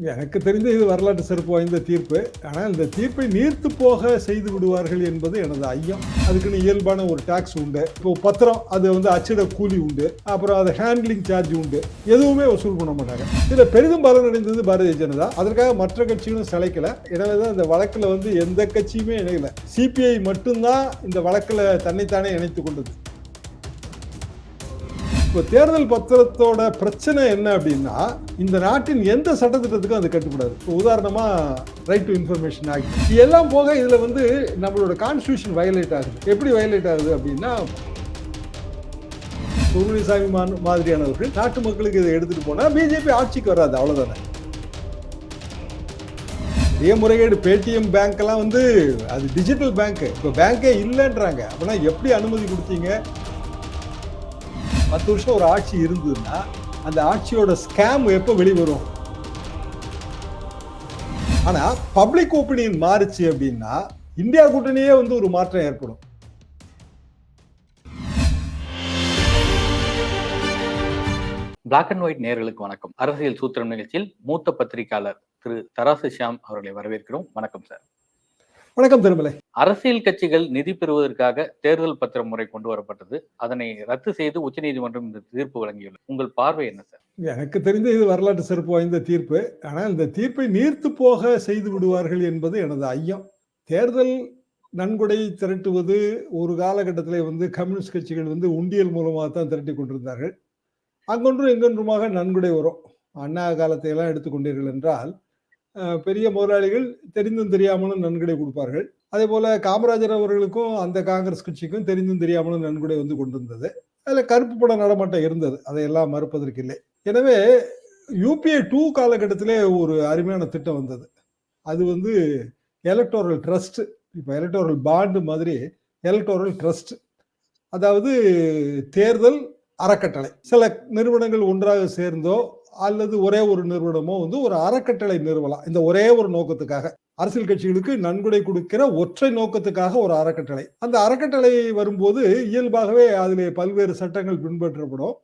எனக்கு தெரிந்த இது வரலாற்று சிறப்பு வாய்ந்த தீர்ப்பு. ஆனால் இந்த தீர்ப்பை நீர்த்து போக செய்து விடுவார்கள் என்பது எனது ஐயம். அதுக்குன்னு இயல்பான ஒரு டாக்ஸ் உண்டு. இப்போ பத்திரம் அது அச்சிட கூலி உண்டு. அப்புறம் அது ஹேண்ட்லிங் சார்ஜ் உண்டு. எதுவுமே வசூல் பண்ண மாட்டாங்க. இதில் பெரிதும் பலனடைந்தது பாரதிய ஜனதா. அதற்காக மற்ற கட்சிகளும் சளைக்கல. எனவே தான் இந்த வழக்கில் எந்த கட்சியுமே இணையல. சிபிஐ மட்டும்தான் இந்த வழக்கில் தன்னைத்தானே இணைத்துக் கொண்டது. இப்போ தேர்தல் பத்திரத்தோட பிரச்சனை என்ன அப்படின்னா, இந்த நாட்டின் எந்த சட்டத்திட்டத்துக்கும் அது கட்டுப்படாது. இப்போ உதாரணமா ரைட் டு இன்ஃபர்மேஷன் ஆக்ட் எல்லாம் போக இதுல நம்மளோட கான்ஸ்டியூஷன் வயலேட் ஆகுது. எப்படி வயலேட் ஆகுது அப்படின்னா, சுருளிசாமி மாதிரியானவர்கள் நாட்டு மக்களுக்கு இதை எடுத்துட்டு போனா பிஜேபி ஆட்சிக்கு வராது, அவ்வளவுதானே. இதே முறைகேடு பேடிஎம் பேங்க் எல்லாம் அது டிஜிட்டல் பேங்க். இப்போ பேங்கே இல்லைன்றாங்க. அப்படின்னா எப்படி அனுமதி கொடுத்தீங்க? 10 வருஷம் ஒரு ஆட்சி இருந்ததுன்னா அந்த ஆட்சியோட ஸ்கேம் எப்போ வெளிவரும்? ஆனா பப்ளிக் ஒப்பீனியன் மாறுச்சு அப்படின்னா இந்தியா கூட்டணியே ஒரு மாற்றம் ஏற்படும். பிளாக் அண்ட் ஒயிட் நேயர்களுக்கு வணக்கம். அரசியல் சூத்திரம் நிகழ்ச்சியில் மூத்த பத்திரிகையாளர் திரு தராசு ஷியாம் அவர்களை வரவேற்கிறோம். வணக்கம் சார். வணக்கம் திருமலை. அரசியல் கட்சிகள் நிதி பெறுவதற்காக தேர்தல் பத்திர முறை கொண்டு வரப்பட்டது. அதனை ரத்து செய்து உச்சநீதிமன்றம் இந்த தீர்ப்பு வழங்கியுள்ளது. உங்கள் பார்வை என்ன சார்? எனக்கு தெரிந்த இது வரலாற்று சிறப்பு வாய்ந்த தீர்ப்பு. ஆனால் இந்த தீர்ப்பை நீர்த்து போக செய்து விடுவார்கள் என்பது எனது ஐயம். தேர்தல் நன்கொடை திரட்டுவது ஒரு காலகட்டத்தில் கம்யூனிஸ்ட் கட்சிகள் உண்டியல் மூலமாக தான் திரட்டி கொண்டிருந்தார்கள். அங்கொன்றும் எங்கொன்றுமாக நன்கொடை வரும். அண்ணா காலத்தை எல்லாம் எடுத்துக்கொண்டீர்கள் என்றால் பெரிய முதலாளிகள் தெரிந்தும் தெரியாமலும் நன்கொடை கொடுப்பார்கள். அதே போல காமராஜர் அவர்களுக்கும் அந்த காங்கிரஸ் கட்சிக்கும் தெரிந்தும் தெரியாமலும் நன்கொடை கொண்டிருந்தது. அதுல கருப்பு பட நடமாட்டம் இருந்தது, அதையெல்லாம் மறுப்பதற்கு இல்லை. எனவே யூபிஏ 2 காலகட்டத்திலே ஒரு அருமையான திட்டம் வந்தது. அது எலக்டோரல் ட்ரஸ்ட். இப்போ எலக்டோரல் பாண்டு மாதிரி எலக்டோரல் ட்ரஸ்ட், அதாவது தேர்தல் அறக்கட்டளை. சில நிறுவனங்கள் ஒன்றாக சேர்ந்தோ அல்லது ஒரே ஒரு நிறுவனமோ ஒரு அறக்கட்டளை நிறுவலாம். இந்த ஒரே ஒரு நோக்கத்துக்காக, அரசியல் கட்சிகளுக்கு நன்கொடை கொடுக்கிற ஒற்றை நோக்கத்துக்காக ஒரு அறக்கட்டளை. அந்த அறக்கட்டளை வரும்போது இயல்பாகவே அதிலே பல்வேறு சட்டங்கள் பின்பற்றப்படும்.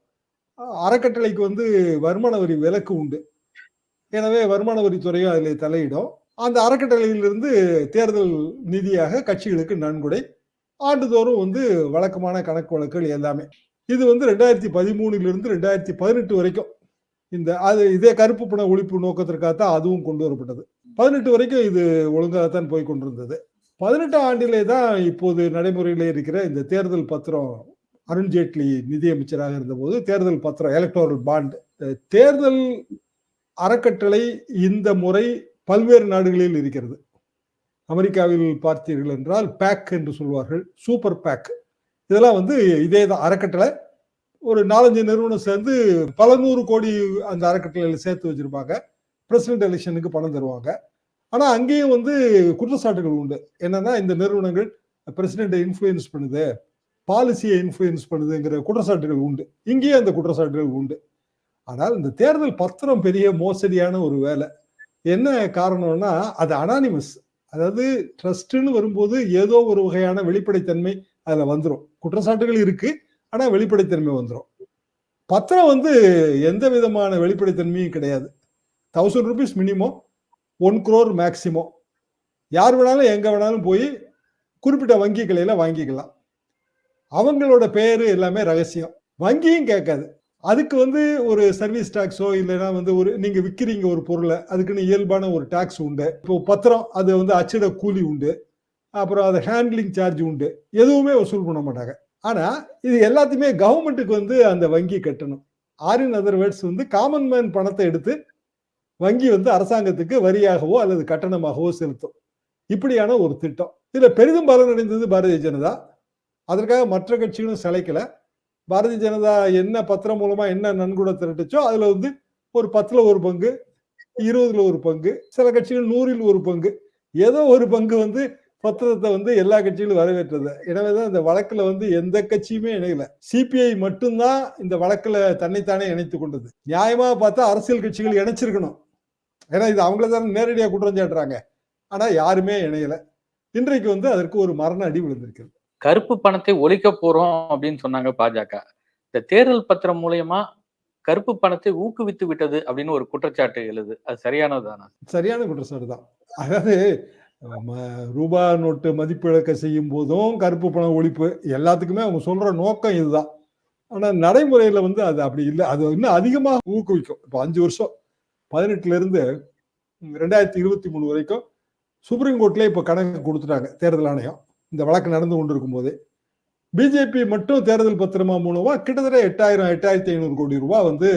அறக்கட்டளைக்கு வருமான வரி விலக்கு உண்டு. எனவே வருமான வரித்துறையும் அதில் தலையிடும். அந்த அறக்கட்டளையிலிருந்து தேர்தல் நிதியாக கட்சிகளுக்கு நன்கொடை ஆண்டுதோறும் வழக்கமான கணக்கு வழக்குகள் எல்லாமே. இது 2013 2018 வரைக்கும் இதே கருப்பு பண ஒழிப்பு நோக்கத்திற்காகத்தான் அதுவும் கொண்டு வரப்பட்டது. 18 வரைக்கும் இது ஒழுங்காகத்தான் போய் கொண்டிருந்தது. 18ஆம் ஆண்டிலே தான் இப்போது நடைமுறையிலே இருக்கிற இந்த தேர்தல் பத்திரம், அருண்ஜேட்லி நிதியமைச்சராக இருந்த போது தேர்தல் பத்திரம் எலக்டோரல் பாண்ட், தேர்தல் அறக்கட்டளை இந்த முறை பல்வேறு நாடுகளில் இருக்கிறது. அமெரிக்காவில் பார்த்தீர்கள் என்றால் பேக் என்று சொல்வார்கள், சூப்பர் பேக். இதெல்லாம் இதே தான் அறக்கட்டளை. ஒரு 4-5 நிறுவனம் சேர்ந்து பல 100 கோடி அந்த அறக்கட்டளையில் சேர்த்து வச்சிருப்பாங்க. பிரசிடென்ட் எலெக்ஷனுக்கு பணம் தருவாங்க. ஆனா அங்கேயும் குற்றச்சாட்டுகள் உண்டு. என்னன்னா, இந்த நிறுவனங்கள் பிரசிடென்ட்டை இன்ஃப்ளூயன்ஸ் பண்ணுது, பாலிசியை இன்ஃப்ளூயன்ஸ் பண்ணுதுங்கிற குற்றச்சாட்டுகள் உண்டு. இங்கேயும் அந்த குற்றச்சாட்டுகள் உண்டு. ஆனால் இந்த தேர்தல் பத்திரம் பெரிய மோசடியான ஒரு வேலை. என்ன காரணம்னா, அது அனானிமஸ். அதாவது ட்ரஸ்ட்னு வரும்போது ஏதோ ஒரு வகையான வெளிப்படைத்தன்மை அதுல வந்துடும். குற்றச்சாட்டுகள் இருக்கு, ஆனா வெளிப்படைத்தன்மை வந்துடும். பத்திரம் எந்த விதமான வெளிப்படைத்தன்மையும் கிடையாது. 1000 rupees மினிமம், 1 crore மேக்சிமம். யார் வேணாலும் எங்க வேணாலும் போய் குறிப்பிட்ட வங்கி கிளையில வாங்கிக்கலாம். அவங்களோட பேரு எல்லாமே ரகசியம். வங்கியும் கேட்காது. அதுக்கு ஒரு சர்வீஸ் டாக்ஸோ இல்லைன்னா ஒரு நீங்க விற்கிறீங்க ஒரு பொருளை, அதுக்குன்னு இயல்பான ஒரு டாக்ஸ் உண்டு. இப்போ பத்திரம் அது அச்சிட கூலி உண்டு. அப்புறம் அது ஹேண்ட்லிங் சார்ஜ் உண்டு. எதுவுமே வசூல் பண்ண மாட்டாங்க. ஆனா இது எல்லாத்தையுமே கவர்மெண்ட்டுக்கு அந்த வங்கி கட்டணும். In other words common man பணத்தை எடுத்து வங்கி அரசாங்கத்துக்கு வரியாகவோ அல்லது கட்டணமாகவோ செலுத்தும். இப்படியான ஒரு திட்டம். இதுல பெரிதும் பலனடைந்தது பாரதிய ஜனதா. அதற்காக மற்ற கட்சிகளும் சளைக்கல. பாரதிய ஜனதா என்ன பத்திரம் மூலமா என்ன நன்கொடை திரட்டுச்சோ அதுல ஒரு 10ல் 1 பங்கு, 20ல் 1 பங்கு, சில கட்சிகள் 100ல் 1 பங்கு, ஏதோ ஒரு பங்கு பத்திரத்தை எல்லா கட்சிகளும் வரவேற்றது. எனவேதான் இந்த வழக்குல எந்த கட்சியுமே இணையல. சிபிஐ மட்டும்தான் இந்த வழக்குல தன்னைத்தானே இணைத்துக் கொண்டது. நியாயமா பார்த்தா அரசியல் கட்சிகள் இணைச்சிருக்கணும். ஏன்னா இது அவங்கள தான் நேரடியாக குற்றம் சாட்டுறாங்க. ஆனா யாருமே இணையல. இன்றைக்கு அதற்கு ஒரு மரண அடி விழுந்திருக்கிறது. கருப்பு பணத்தை ஒழிக்க போறோம் அப்படின்னு சொன்னாங்க பாஜக. இந்த தேர்தல் பத்திரம் மூலமா கருப்பு பணத்தை ஊக்குவித்து விட்டது அப்படின்னு ஒரு குற்றச்சாட்டு எழுது. அது சரியானதுதானா? சரியான குற்றச்சாட்டு தான். அதாவது ரூபா நோட்டு மதிப்பிழக்க செய்யும் போதும் கருப்பு பணம் ஒழிப்பு எல்லாத்துக்குமே அவங்க சொல்ற நோக்கம் இதுதான். ஆனா நடைமுறையில வந்து அது அப்படி இல்லை. அது இன்னும் அதிகமாக ஊக்குவிக்கும். இப்போ 5 வருஷம் 18ல இருந்து 2023 வரைக்கும் சுப்ரீம் கோர்ட்ல இப்ப கணக்கு கொடுத்துட்டாங்க தேர்தல் ஆணையம். இந்த வழக்கு நடந்து கொண்டிருக்கும் போதே பிஜேபி மட்டும் தேர்தல் பத்திரமா மூலமா கிட்டத்தட்ட 8,500 கோடி ரூபாய் வந்து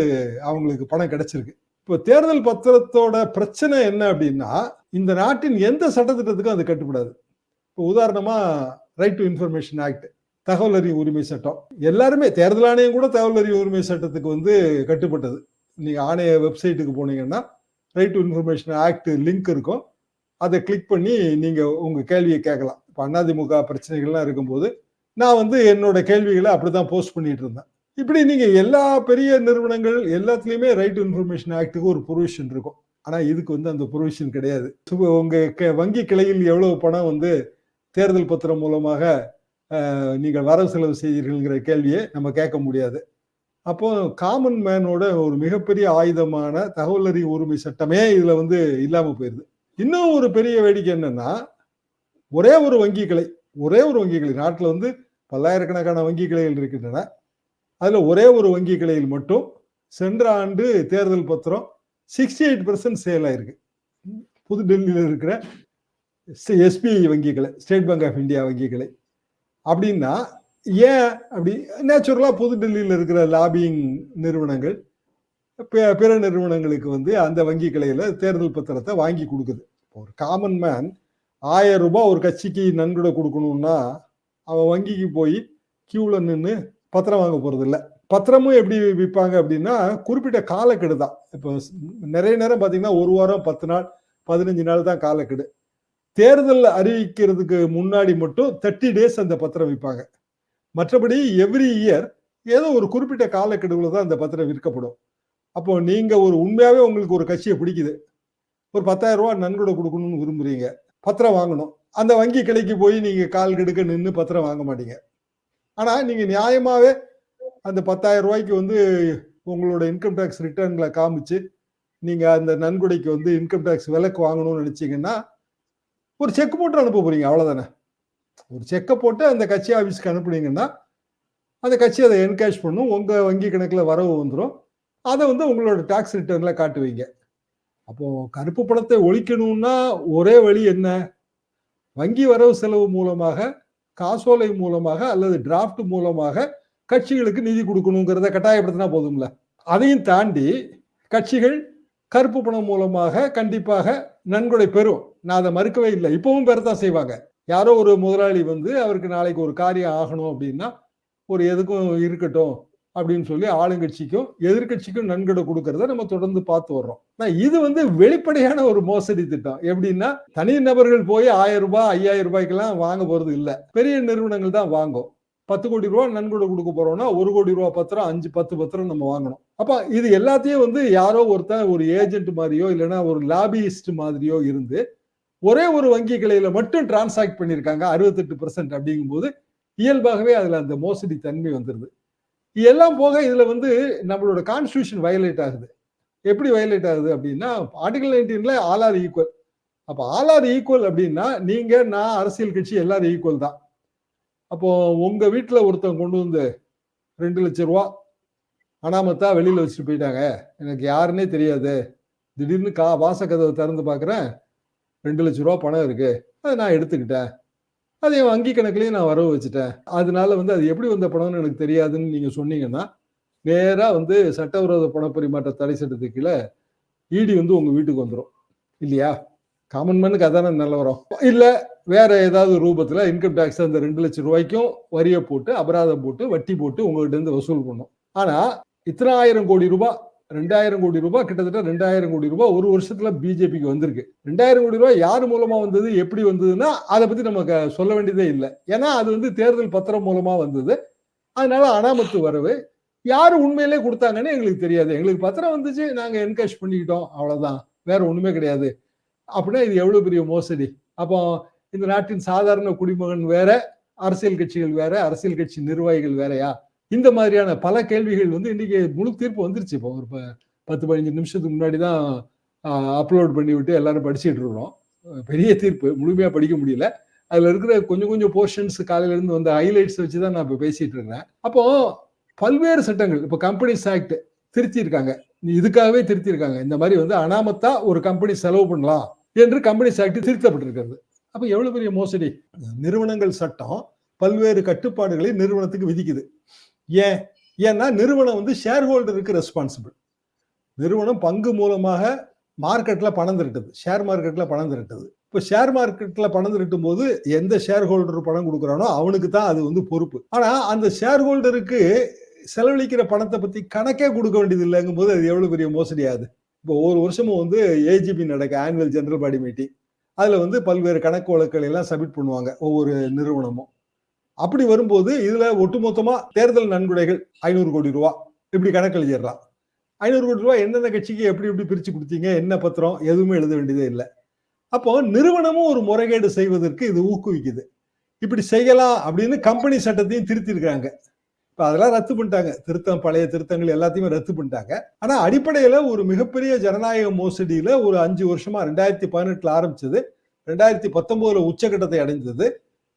அவங்களுக்கு பணம் கிடைச்சிருக்கு. இப்போ தேர்தல் பத்திரத்தோட பிரச்சனை என்ன அப்படின்னா, இந்த நாட்டின் எந்த சட்டத்திட்டத்துக்கும் அது கட்டுப்படாது. இப்போ உதாரணமா ரைட் டு இன்ஃபர்மேஷன் ஆக்ட், தகவல் அறியும் உரிமை சட்டம், எல்லாருமே தேர்தல் ஆணையம் கூட தகவல் அறியும் உரிமை சட்டத்துக்கு வந்து கட்டுப்பட்டது. நீங்க ஆணைய வெப்சைட்டுக்கு போனீங்கன்னா right to information act link இருக்கும். அதை கிளிக் பண்ணி நீங்க உங்க கேள்வியை கேட்கலாம். இப்போ அதிமுக பிரச்சனைகள்லாம் இருக்கும்போது நான் வந்து என்னோட கேள்விகளை அப்படிதான் போஸ்ட் பண்ணிட்டு இருந்தேன். இப்படி நீங்க எல்லா பெரிய நிறுவனங்கள் எல்லாத்துலயுமே ரைட் டு இன்ஃபர்மேஷன் ஆக்டுக்கு ஒரு ப்ரொவிஷன் இருக்கும். ஆனா இதுக்கு வந்து அந்த ப்ரொவிஷன் கிடையாது. உங்க வங்கி கிளையில் எவ்வளவு பணம் வந்து தேர்தல் பத்திரம் மூலமாக நீங்கள் வரவு செலவு செய்கிறீர்கள்ங்கிற கேள்வியை நம்ம கேட்க முடியாது. அப்போ காமன் மேனோட ஒரு மிகப்பெரிய ஆயுதமான தகவல் அறியும் உரிமை சட்டமே இதுல வந்து இல்லாம போயிருது. இன்னும் ஒரு பெரிய வேடிக்கை என்னன்னா, ஒரே ஒரு வங்கி கிளை நாட்டில் வந்து பல்லாயிரக்கணக்கான வங்கி கிளைகள் இருக்கின்றன. அதுல ஒரே ஒரு வங்கி கிளையில் மட்டும் சென்ற ஆண்டு தேர்தல் பத்திரம் 68% சேல் ஆயிருக்கு. புது டெல்லியில் இருக்கிற எஸ்பிஐ வங்கி கிளை, ஸ்டேட் பேங்க் ஆஃப் இந்தியா வங்கி கிளை. அப்படின்னா ஏன் அப்படி? நேச்சுரலா புது டெல்லியில் இருக்கிற லாபியிங் நிறுவனங்கள் பிற நிறுவனங்களுக்கு வந்து அந்த வங்கி கிளையில தேர்தல் பத்திரத்தை வாங்கி கொடுக்குது. ஒரு காமன் மேன் 1000 ரூபாய் ஒரு கட்சிக்கு நன்கொடை கொடுக்கணும்னா அவன் வங்கிக்கு போய் கியூல நின்று பத்திரம் வாங்க போறது இல்லை. பத்திரமும் எப்படி விற்பாங்க அப்படின்னா குறிப்பிட்ட காலக்கெடு தான். இப்போ நிறைய நேரம் பார்த்தீங்கன்னா 1 வாரம் 10 நாள் 15 நாள் தான் காலக்கெடு. தேர்தல் அறிவிக்கிறதுக்கு முன்னாடி மட்டும் 30 டேஸ் அந்த பத்திரம் விற்பாங்க. மற்றபடி எவ்ரி இயர் ஏதோ ஒரு குறிப்பிட்ட காலக்கெடுவில் தான் அந்த பத்திரம் விற்கப்படும். அப்போ நீங்க உண்மையாவே உங்களுக்கு ஒரு கட்சியை பிடிக்குது, ஒரு 10,000 ரூபாய் நன்கொடை கொடுக்கணும்னு விரும்புறீங்க, பத்திரம் வாங்கணும். அந்த வங்கி கிளைக்கு போய் நீங்க கால் கெடுக்க நின்று பத்திரம் வாங்க மாட்டீங்க. ஆனா நீங்க நியாயமாவே அந்த 10,000 ரூபாய்க்கு வந்து உங்களோட இன்கம் டேக்ஸ் ரிட்டர்ன்ல காமிச்சு நீங்க அந்த நன்கொடைக்கு வந்து இன்கம் டேக்ஸ் விலக்கு வாங்கணும்னு நினைச்சீங்கன்னா ஒரு செக் போட்டு அனுப்ப போறீங்க, அவ்வளவுதானே. ஒரு செக்கை போட்டு அந்த கட்சி ஆபீஸ்க்கு அனுப்புனீங்கன்னா அந்த கட்சி அதை என்கேஷ் பண்ணும், உங்க வங்கி கணக்குல வரவு வந்துடும். அதை வந்து உங்களோட டாக்ஸ் ரிட்டர்ன்ல காட்டுவீங்க. அப்போ கருப்பு பணத்தை ஒழிக்கணும்னா ஒரே வழி என்ன? வங்கி வரவு செலவு மூலமாக, காசோலை மூலமாக அல்லது டிராஃப்ட் மூலமாக கட்சிகளுக்கு நிதி கொடுக்கணுங்கிறத கட்டாயப்படுத்தினா போதும்ல. அதையும் தாண்டி கட்சிகள் கருப்பு பணம் மூலமாக கண்டிப்பாக நன்கொடை பெறும். நான் அதை மறுக்கவே இல்லை. இப்பவும் பெறத்தான் செய்வாங்க. யாரோ ஒரு முதலாளி வந்து அவருக்கு நாளைக்கு ஒரு காரியம் ஆகணும் அப்படின்னா ஒரு எதுக்கும் இருக்கட்டும் அப்படின்னு சொல்லி ஆளுங்கட்சிக்கும் எதிர்கட்சிக்கும் நன்கொடை கொடுக்கறத நம்ம தொடர்ந்து பார்த்து வர்றோம். இது வந்து வெளிப்படையான ஒரு மோசடி திட்டம். எப்படின்னா தனி நபர்கள் போய் 1000 ரூபாய் 5000 ரூபாய்க்கெல்லாம் வாங்க போறது இல்லை. பெரிய நிறுவனங்கள் தான் வாங்கும். 10 கோடி ரூபாய் நன்கொடை கொடுக்க போறோம்னா 1 கோடி ரூபாய் பத்திரம் 5-10 பத்திரம் நம்ம வாங்கணும். அப்ப இது எல்லாத்தையும் வந்து யாரோ ஒருத்தன் ஒரு ஏஜென்ட் மாதிரியோ இல்லைன்னா ஒரு லாபியிஸ்ட் மாதிரியோ இருந்து ஒரே ஒரு வங்கி கிளையில மட்டும் டிரான்சாக்ட் பண்ணியிருக்காங்க 68% அப்படிங்கும்போது இயல்பாகவே அதுல அந்த மோசடி தன்மை வந்துருது. எல்லாம் போக இதுல வந்து நம்மளோட கான்ஸ்டிடியூஷன் வயலேட் ஆகுது. எப்படி வயலேட் ஆகுது அப்படின்னா ஆர்டிகல் 19ல ஆல் ஆர் ஈக்குவல். அப்ப ஆல் ஆர் ஈக்குவல் அப்படின்னா நீங்க நான் அரசியல் கட்சி எல்லாரும் ஈக்குவல் தான். அப்போ உங்க வீட்டுல ஒருத்தன் கொண்டு வந்து 2 லட்சம் ரூபாய் அனாமத்தா வெளியில வச்சுட்டு போயிட்டாங்க, எனக்கு யாருன்னே தெரியாது, திடீர்னு வாசக்கதவை திறந்து பாக்குறேன் 2 லட்சம் ரூபாய் பணம் இருக்கு, அதை நான் எடுத்துக்கிட்டேன், அதை என் வங்கி கணக்குலயும் நான் வரவு வச்சுட்டேன், அதனால வந்து அது எப்படி வந்த பணம்னு எனக்கு தெரியாதுன்னு நீங்க சொன்னீங்கன்னா நேரா வந்து சட்டவிரோத பண பரிமாற்ற தடை சட்டத்துக்கு கீழே இடி வந்து உங்க வீட்டுக்கு வந்துடும் இல்லையா? காமன் மேனுக்கு அதான நிலவரம். இல்ல வேற ஏதாவது ரூபத்துல இன்கம் டாக்ஸ் அந்த 2 லட்சம் ரூபாய்க்கும் வரியை போட்டு அபராதம் போட்டு வட்டி போட்டு உங்ககிட்ட இருந்து வசூல் பண்ணும். ஆனா இத்தனை 1000 கோடி ரூபாய் 2000 கோடி ரூபாய் கிட்டத்தட்ட 2000 கோடி ரூபாய் ஒரு வருஷத்துல பிஜேபிக்கு வந்திருக்கு. 2000 கோடி ரூபாய் யார் மூலமா வந்தது எப்படி வந்ததுன்னா அதை பத்தி நமக்கு சொல்ல வேண்டியதே இல்லை. ஏன்னா அது வந்து தேர்தல் பத்திரம் மூலமா வந்தது. அதனால அனாமத்து வரவு. யாரு உண்மையிலே கொடுத்தாங்கன்னு எங்களுக்கு தெரியாது. எங்களுக்கு பத்திரம் வந்துச்சு, நாங்க என்கேஷ் பண்ணிக்கிட்டோம், அவ்வளவுதான், வேற ஒண்ணுமே கிடையாது. அப்படின்னா இது எவ்வளவு பெரிய மோசடி. அப்போ இந்த நாட்டின் சாதாரண குடிமகன் வேற, அரசியல் கட்சிகள் வேற, அரசியல் கட்சி நிர்வாகிகள் வேறையா? இந்த மாதிரியான பல கேள்விகள் வந்து இன்னைக்கு முழு தீர்ப்பு வந்துருச்சு. இப்போ ஒரு 10-15 நிமிஷத்துக்கு முன்னாடி தான் அப்லோட் பண்ணி விட்டு எல்லாரும் படிச்சுட்டு இருக்கிறோம். பெரிய தீர்ப்பு முழுமையா படிக்க முடியல. அதுல இருக்கிற கொஞ்சம் கொஞ்சம் போர்ஷன்ஸ் காலையில இருந்து வந்த ஹைலைட்ஸ் வச்சு தான் நான் இப்போ பேசிட்டு இருக்கிறேன். அப்போ பல்வேறு சட்டங்கள், இப்போ கம்பெனிஸ் ஆக்ட் திருத்தி இருக்காங்க. இதுக்காகவே திருத்தி இருக்காங்க. இந்த மாதிரி வந்து அனாமத்தா ஒரு கம்பெனி செலவு பண்ணலாம் என்று கம்பெனிஸ் ஆக்ட் திருத்தப்பட்டிருக்கிறது. அப்ப எவ்வளவு பெரிய மோசடி! நிறுவனங்கள் சட்டம் பல்வேறு கட்டுப்பாடுகளை நிறுவனத்துக்கு விதிக்குது. ஏன்னா நிறுவனம் வந்து ஷேர் ஹோல்டருக்கு ரெஸ்பான்சிபிள். நிறுவனம் பங்கு மூலமாக மார்க்கெட்ல பணம் திரட்டுது, ஷேர் மார்க்கெட்ல பணம் திரட்டுது. இப்போ ஷேர் மார்க்கெட்ல பணம் திரட்டும் போது எந்த ஷேர் ஹோல்டர் பணம் கொடுக்குறானோ அவனுக்கு தான் அது வந்து பொறுப்பு. ஆனா அந்த ஷேர் ஹோல்டருக்கு செலவழிக்கிற பணத்தை பத்தி கணக்கே கொடுக்க வேண்டியது இல்லைங்கும் போது அது எவ்வளவு பெரிய மோசடியாது. இப்போ ஒவ்வொரு வருஷமும் வந்து ஏஜிபி நடக்க ஆனுவல் ஜெனரல் பாடி மீட்டிங், அதுல வந்து பல்வேறு கணக்கு வழக்குகள் எல்லாம் சப்மிட் பண்ணுவாங்க ஒவ்வொரு நிறுவனமும். அப்படி வரும்போது இதுல ஒட்டுமொத்தமா தேர்தல் நன்கொடைகள் 500 கோடி ரூபாய் இப்படி கணக்கு எழுதிடலாம். 500 கோடி ரூபாய் எந்தெந்த கட்சிக்கு எப்படி எப்படி பிரிச்சு கொடுத்தீங்க, என்ன பத்திரம், எதுவுமே எழுத வேண்டியதே இல்லை. அப்போ நிறுவனமும் ஒரு முறைகேடு செய்வதற்கு இது ஊக்குவிக்குது. இப்படி செய்யலாம் அப்படின்னு கம்பெனி சட்டத்தையும் திருத்தி இருக்காங்க. இப்ப அதெல்லாம் ரத்து பண்ணிட்டாங்க. பழைய திருத்தங்கள் எல்லாத்தையுமே ரத்து பண்ணிட்டாங்க. ஆனா அடிப்படையில ஒரு மிகப்பெரிய ஜனநாயக மோசடியில ஒரு 5 வருஷமா 2018 ஆரம்பிச்சது, 2019 உச்சகட்டத்தை அடைந்தது.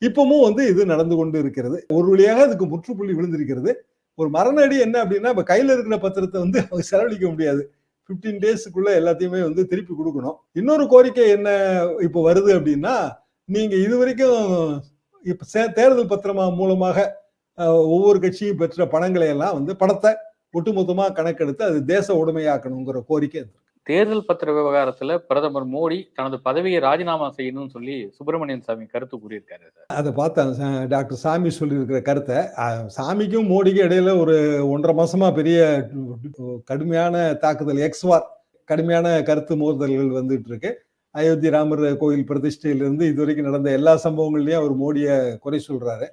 இப்பவும் வந்து இது நடந்து கொண்டு இருக்கிறது. ஒரு வழியாக அதுக்கு முற்றுப்புள்ளி விழுந்திருக்கிறது. ஒரு மரணடி என்ன அப்படின்னா, இப்ப கையில இருக்கிற பத்திரத்தை வந்து அவங்க செலவழிக்க முடியாது. 15 டேஸ்க்குள்ள எல்லாத்தையுமே வந்து திருப்பி கொடுக்கணும். இன்னொரு கோரிக்கை என்ன இப்ப வருது அப்படின்னா, நீங்க இதுவரைக்கும் இப்ப தேர்தல் பத்திரமா மூலமாக ஒவ்வொரு கட்சியும் பெற்ற பணங்களை எல்லாம் வந்து பணத்தை ஒட்டுமொத்தமா கணக்கெடுத்து அது தேச உடைமையாக்கணுங்கிற கோரிக்கை. தேர்தல் பத்திர விவகாரத்துல பிரதமர் மோடி தனது பதவியை ராஜினாமா செய்யணும்னு சொல்லி சுப்பிரமணியன் சாமி கருத்து கூறியிருக்காரு. அதை பார்த்தேன் டாக்டர் சாமி சொல்லியிருக்கிற கருத்தை. சாமிக்கும் மோடிக்கும் இடையில ஒரு 1.5 மாசமா பெரிய கடுமையான தாக்குதல், எக்ஸ்வார், கடுமையான கருத்து மோதல்கள் வந்துட்டு இருக்கு. அயோத்தி ராமர் கோயில் பிரதிஷ்டையிலிருந்து இதுவரைக்கும் நடந்த எல்லா சம்பவங்கள்லயும் அவர் மோடியை குறை சொல்றாரு.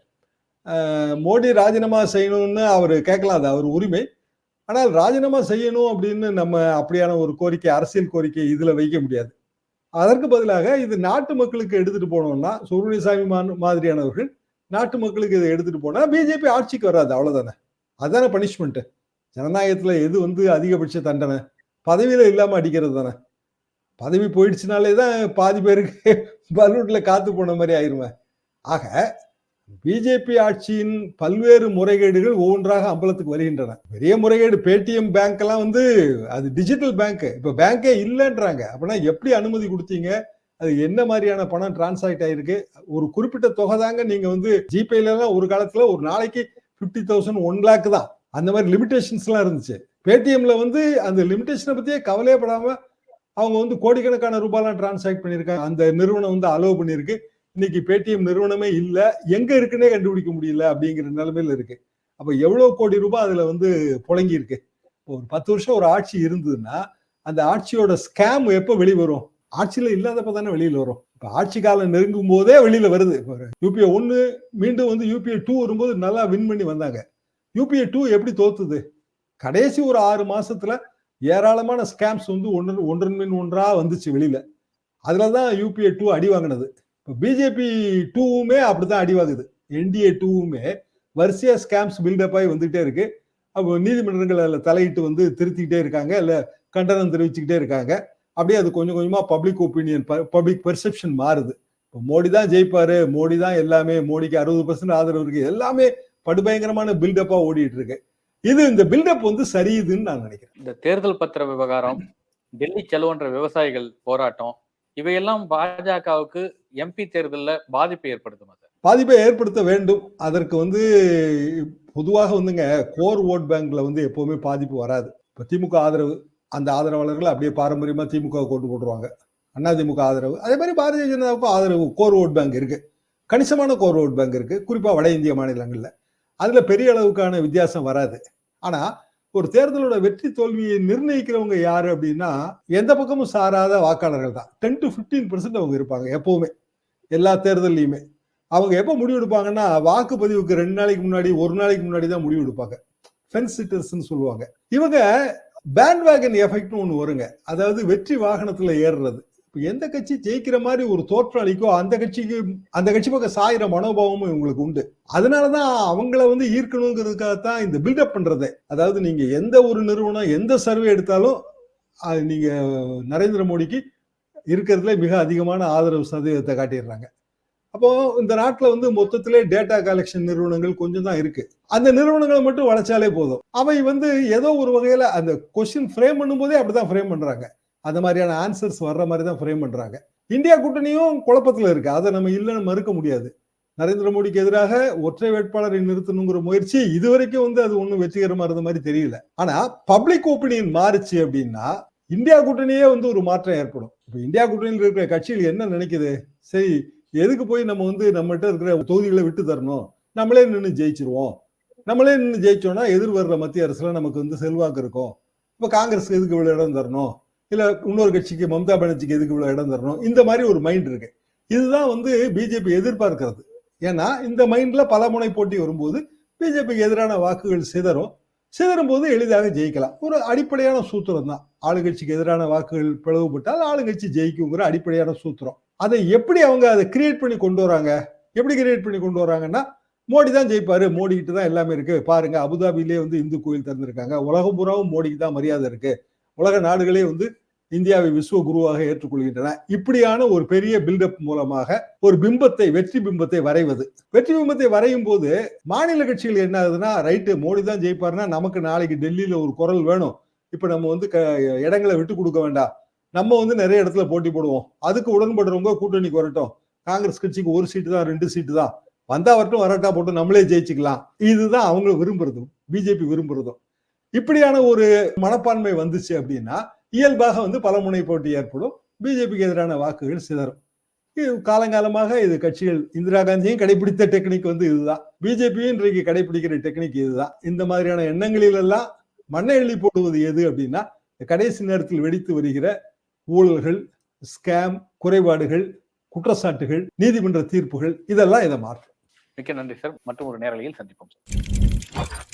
மோடி ராஜினாமா செய்யணும்னு அவர் கேட்கலாம், அது அவர் உரிமை. ஆனால் ராஜினாமா செய்யணும் அப்படின்னு நம்ம அப்படியான ஒரு கோரிக்கை, அரசியல் கோரிக்கை இதுல வைக்க முடியாது. அதற்கு பதிலாக இது நாட்டு மக்களுக்கு எடுத்துட்டு போனோம்னா, சுப்பிரமணியசாமி மாதிரியானவர்கள் நாட்டு மக்களுக்கு இதை எடுத்துட்டு போனா பிஜேபி ஆட்சிக்கு வராது, அவ்வளவுதானே. அதுதானே பனிஷ்மெண்ட். ஜனநாயகத்துல எது வந்து அதிகபட்ச தண்டனை? பதவியில இல்லாம அடிக்கிறது தானே. பதவி போயிடுச்சுனாலே தான் பாதி பேருக்கு பலூட்ல காத்து போன மாதிரி ஆயிருவேன். ஆக பிஜேபி ஆட்சியின் பல்வேறு முறைகேடுகள் ஒவ்வொன்றாக அம்பலத்துக்கு வருகின்றன. பெரிய முறைகேடு, பேடிஎம் பேங்க் எல்லாம் வந்து அது டிஜிட்டல் பேங்க், இப்ப பேங்கே இல்லைன்றாங்க. அப்படின்னா எப்படி அனுமதி கொடுத்தீங்க? அது என்ன மாதிரியான பணம் டிரான்சாக்ட் ஆயிருக்கு? ஒரு குறிப்பிட்ட தொகை தாங்க நீங்க வந்து ஜிபேல எல்லாம் ஒரு காலத்துல ஒரு நாளைக்கு 50,000 1 lakh தான். அந்த மாதிரி லிமிடேஷன்ஸ் எல்லாம் இருந்துச்சு. பேடிஎம்ல வந்து அந்த லிமிடேஷனை பத்தியே கவலையப்படாம அவங்க வந்து கோடிக்கணக்கான ரூபாய்லாம் டிரான்சாக்ட் பண்ணியிருக்காங்க. அந்த நிறுவனம் வந்து அலோவ் பண்ணியிருக்கு. இன்னைக்கு பேடிஎம் நிறுவனமே இல்ல, எங்க இருக்குன்னே கண்டுபிடிக்க முடியல அப்படிங்கிற நிலைமையில இருக்கு. அப்ப எவ்வளவு கோடி ரூபாய் அதுல வந்து புழங்கி இருக்கு. ஒரு 10 வருஷம் ஒரு ஆட்சி இருந்ததுன்னா அந்த ஆட்சியோட ஸ்கேம் எப்ப வெளிவரும்? ஆட்சியில இல்லாதப்ப தானே வெளியில வரும். இப்ப ஆட்சி காலம் நெருங்கும் போதே வெளியில வருது. யூபிஏ 1 மீண்டும் வந்து யூபிஏ 2 வரும்போது நல்லா வின் பண்ணி வந்தாங்க. யூபிஏ 2 எப்படி தோத்துது? கடைசி ஒரு 6 மாசத்துல ஏராளமான ஸ்கேம்ஸ் வந்து ஒன்றன் பின் ஒன்றா வந்துச்சு வெளியில. அதுலதான் யூபிஏ 2 அடி வாங்கினது. பிஜேபி 2வுமே அப்படித்தான் அடிவாகுது. என்டிஏ 2வுமே வரிசையா ஸ்கேம்ஸ் பில்டப் ஆகி வந்துகிட்டே இருக்கு. அப்போ நீதிமன்றங்கள் அதில் தலையிட்டு வந்து திருத்திக்கிட்டே இருக்காங்க, இல்ல கண்டனம் தெரிவிச்சுக்கிட்டே இருக்காங்க. அப்படியே அது கொஞ்சம் கொஞ்சமா பப்ளிக் ஒப்பீனியன், பப்ளிக் பெர்செப்ஷன் மாறுது. இப்போ மோடி தான் ஜெயிப்பாரு, மோடி தான் எல்லாமே, மோடிக்கு 60% ஆதரவு இருக்கு, எல்லாமே படுபயங்கரமான பில்டப்பா ஓடிட்டு இருக்கு. இந்த பில்டப் வந்து சரியுதுன்னு நான் நினைக்கிறேன். இந்த தேர்தல் பத்திர விவகாரம், டெல்லி செலவுன்ற விவசாயிகள் போராட்டம், இவையெல்லாம் பாஜகவுக்கு எம்பி தேர்தலில் பாதிப்பை ஏற்படுத்துமா சார்? பாதிப்பை ஏற்படுத்த வேண்டும். அதற்கு வந்து பொதுவாக வந்துங்க கோர் ஓட் பேங்க்ல வந்து எப்பவுமே பாதிப்பு வராது. இப்போ திமுக ஆதரவு, அந்த ஆதரவாளர்கள் அப்படியே பாரம்பரியமா திமுக கொண்டு போட்டுருவாங்க. அதிமுக ஆதரவு, அதே மாதிரி பாரதிய ஜனதாவுக்கும் ஆதரவு கோர் ஓட் பேங்க் இருக்கு. கணிசமான கோர் ஓட் பேங்க் இருக்கு, குறிப்பா வட இந்திய மாநிலங்கள்ல. அதுல பெரிய அளவுக்கான வித்தியாசம் வராது. ஆனா ஒரு தேர்தலோட வெற்றி தோல்வியை நிர்ணயிக்கிறவங்க யாரு அப்படின்னா, எந்த பக்கமும் சாராத வாக்காளர்கள் தான். 10 to 15% அவங்க இருப்பாங்க எப்பவுமே, எல்லா தேர்தல்லையுமே. அவங்க எப்ப முடிவு எடுப்பாங்கன்னா, வாக்குப்பதிவுக்கு 2 நாளைக்கு முன்னாடி, 1 நாளைக்கு முன்னாடி தான் முடிவு எடுப்பாங்க. ஃபென்ஸ் சிட்டர்ஸ் சொல்லுவாங்க. இவங்க பேண்ட் வேகன் எஃபெக்ட்னு ஒண்ணு வருங்க. அதாவது வெற்றி வாகனத்துல ஏறுறது. இப்ப எந்த கட்சி ஜெயிக்கிற மாதிரி ஒரு தோற்றம் அளிக்கோ அந்த கட்சி பக்கம் சாயிற மனோபாவமும் இவங்களுக்கு உண்டு. அதனாலதான் அவங்கள வந்து ஈர்க்கணுங்கிறதுக்காகத்தான் இந்த பில்டப் பண்றது. அதாவது நீங்க எந்த ஒரு நிறுவனம் எந்த சர்வே எடுத்தாலும் நீங்க நரேந்திர மோடிக்கு இருக்கிறதுல மிக அதிகமான ஆதரவு சதவீதத்தை காட்டிடுறாங்க. அப்போ இந்த நாட்டுல வந்து மொத்தத்திலே டேட்டா கலெக்ஷன் நிறுவனங்கள் கொஞ்சம் தான் இருக்கு. அந்த நிறுவனங்களை மட்டும் வளைச்சாலே போதும். அவை வந்து ஏதோ ஒரு வகையில அந்த கொஸ்டின் ஃப்ரேம் பண்ணும்போதே அப்படிதான் ஃப்ரேம் பண்றாங்க. அந்த மாதிரியான ஆன்சர்ஸ் வர்ற மாதிரி தான் ஃப்ரேம் பண்றாங்க. இந்தியா கூட்டணியும் குழப்பத்துல இருக்கு. அதை நம்ம இல்லைன்னு மறுக்க முடியாது. நரேந்திர மோடிக்கு எதிராக ஒற்றை வேட்பாளரை நிறுத்தணுங்கிற முயற்சி இதுவரைக்கும் வந்து அது ஒன்றும் வெற்றிகரமா இருந்த மாதிரி தெரியல. ஆனா பப்ளிக் ஒப்பீனியன் மாறுச்சு அப்படின்னா இந்தியா கூட்டணியே வந்து ஒரு மாற்றம் ஏற்படும். இப்ப இந்தியா கூட்டணியில் இருக்கிற கட்சிகள் என்ன நினைக்குது, சரி எதுக்கு போய் நம்ம வந்து நம்மகிட்ட இருக்கிற தொகுதிகளை விட்டு தரணும், நம்மளே நின்று ஜெயிச்சிருவோம். நம்மளே நின்று ஜெயிச்சோம்னா எதிர் வர்ற மத்திய அரசுல நமக்கு வந்து செல்வாக்கு இருக்கும். இப்ப காங்கிரஸ்க்கு எதுக்கு இவ்வளவு இடம் தரணும், இல்ல இன்னொரு கட்சிக்கு மம்தா பானர்ஜிக்கு எதுக்கு இவ்வளவு இடம் தரணும், இந்த மாதிரி ஒரு மைண்ட் இருக்கு. இதுதான் வந்து பிஜேபி எதிர்பார்க்கிறது. ஏன்னா இந்த மைண்ட்ல பல முனை போட்டி வரும்போது பிஜேபிக்கு எதிரான வாக்குகள் சிதறும் போது எளிதாக ஜெயிக்கலாம். ஒரு அடிப்படையான சூத்திரம் தான். ஆளுங்கட்சிக்கு எதிரான வாக்குகள் பிளவுபட்டால் ஆளுங்கட்சி ஜெயிக்குங்கிற அடிப்படையான சூத்திரம். அதை எப்படி அவங்க அதை கிரியேட் பண்ணி கொண்டு வராங்க? எப்படி கிரியேட் பண்ணி கொண்டு வராங்கன்னா, மோடி தான் ஜெயிப்பாரு, மோடி கிட்ட தான் எல்லாமே இருக்கு. பாருங்க, அபுதாபிலே வந்து இந்து கோயில் திறந்திருக்காங்க. உலகம் பூராவும் மோடிக்கு தான் மரியாதை இருக்கு. உலக நாடுகளே வந்து இந்தியாவை விஸ்வ குருவாக ஏற்றுக்கொள்கின்றன. இப்படியான ஒரு பெரிய பில்டப் மூலமாக ஒரு வெற்றி பிம்பத்தை வரைவது. வெற்றி பிம்பத்தை வரையும் போது மாநில கட்சிகள் என்ன ஆகுதுன்னா, ரைட்டு மோடி தான் ஜெயிப்பாருன்னா நமக்கு நாளைக்கு டெல்லியில ஒரு குரல் வேணும். இப்ப நம்ம வந்து இடங்களை விட்டு கொடுக்க வேண்டாம், நம்ம வந்து நிறைய இடத்துல போட்டி போடுவோம், அதுக்கு உடன்படுறவங்க கூட்டணிக்கு வரட்டும், காங்கிரஸ் கட்சிக்கு ஒரு சீட்டு தான் 2 சீட்டு தான், வந்தா வரட்டும், வரட்டா போட்டு நம்மளே ஜெயிச்சுக்கலாம். இதுதான் அவங்க விரும்புறதும் பிஜேபி விரும்புறதும். இப்படியான ஒரு மனப்பான்மை வந்துச்சு அப்படின்னா இயல்பாக வந்து பல முனை போட்டி ஏற்படும். பிஜேபிக்கு எதிரான வாக்குகள் சிதறும். இது காலங்காலமாக இது கட்சிகள் இந்திரா காந்தியும் கடைபிடித்த டெக்னிக் வந்து இதுதான். பிஜேபியும் இன்றைக்கு கடைபிடிக்கிற டெக்னிக் இதுதான். இந்த மாதிரியான எண்ணங்களில் எல்லாம் மண்ணை எள்ளி போடுவது எது அப்படின்னா, கடைசி நேரத்தில் வெடித்து வருகிற ஊழல்கள், ஸ்கேம், குறைபாடுகள், குற்றச்சாட்டுகள், நீதிமன்ற தீர்ப்புகள், இதெல்லாம் இதை மாற்றும். மிக்க நன்றி சார். மற்றும் ஒரு நேரலையில் சந்திப்போம் சார்.